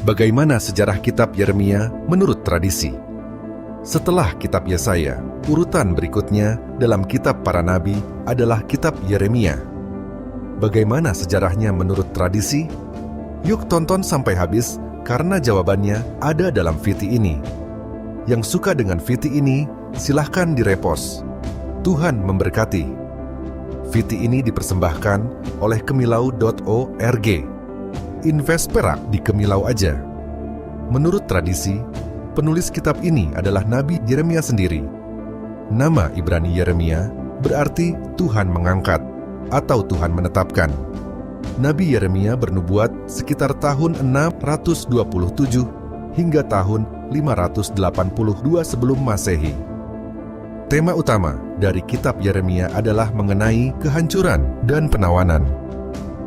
Bagaimana sejarah kitab Yeremia menurut tradisi? Setelah kitab Yesaya, urutan berikutnya dalam kitab para nabi adalah kitab Yeremia. Bagaimana sejarahnya menurut tradisi? Yuk tonton sampai habis karena jawabannya ada dalam VT ini. Yang suka dengan VT ini, silahkan direpost. Tuhan memberkati. VT ini dipersembahkan oleh kemilau.org. Invest perak di Kemilau aja. Menurut tradisi, penulis kitab ini adalah Nabi Yeremia sendiri. Nama Ibrani Yeremia berarti Tuhan mengangkat atau Tuhan menetapkan. Nabi Yeremia bernubuat sekitar tahun 627 hingga tahun 582 sebelum Masehi. Tema utama dari kitab Yeremia adalah mengenai kehancuran dan penawanan.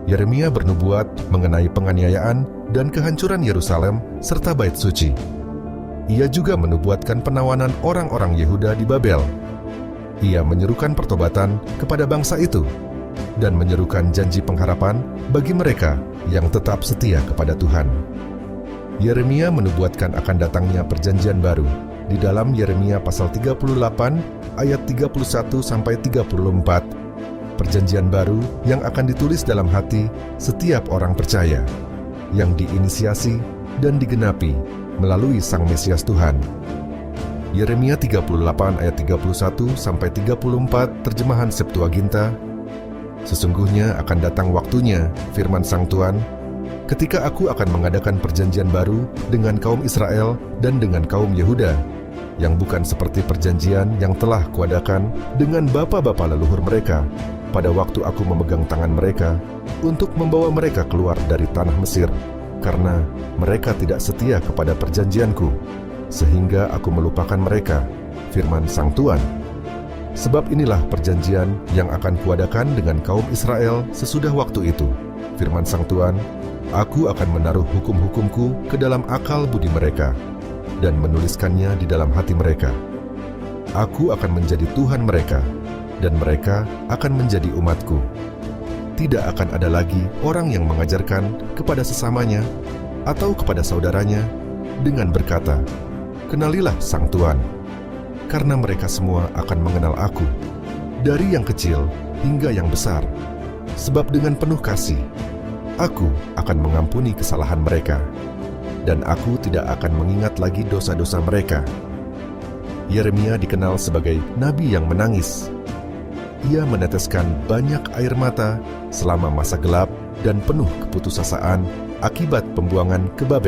Yeremia bernubuat mengenai penganiayaan dan kehancuran Yerusalem serta Bait Suci. Ia juga menubuatkan penawanan orang-orang Yehuda di Babel. Ia menyerukan pertobatan kepada bangsa itu dan menyerukan janji pengharapan bagi mereka yang tetap setia kepada Tuhan. Yeremia menubuatkan akan datangnya perjanjian baru di dalam Yeremia pasal 38 ayat 31 sampai 34. Perjanjian baru yang akan ditulis dalam hati setiap orang percaya, yang diinisiasi dan digenapi melalui Sang Mesias Tuhan. Yeremia 38 ayat 31 sampai 34 terjemahan Septuaginta. Sesungguhnya akan datang waktunya, firman Sang Tuhan, ketika aku akan mengadakan perjanjian baru dengan kaum Israel dan dengan kaum Yehuda, yang bukan seperti perjanjian yang telah kuadakan dengan bapa-bapa leluhur mereka pada waktu aku memegang tangan mereka untuk membawa mereka keluar dari tanah Mesir, karena mereka tidak setia kepada perjanjianku, sehingga aku melupakan mereka, firman Sang Tuhan. Sebab inilah perjanjian yang akan kuadakan dengan kaum Israel sesudah waktu itu, firman Sang Tuhan, aku akan menaruh hukum-hukumku ke dalam akal budi mereka, dan menuliskannya di dalam hati mereka. Aku akan menjadi Tuhan mereka, dan mereka akan menjadi umatku. Tidak akan ada lagi orang yang mengajarkan kepada sesamanya atau kepada saudaranya dengan berkata, kenalilah Sang Tuhan, karena mereka semua akan mengenal aku, dari yang kecil hingga yang besar, sebab dengan penuh kasih, aku akan mengampuni kesalahan mereka, dan aku tidak akan mengingat lagi dosa-dosa mereka. Yeremia dikenal sebagai nabi yang menangis. Ia meneteskan banyak air mata selama masa gelap dan penuh keputusasaan akibat pembuangan ke Babel.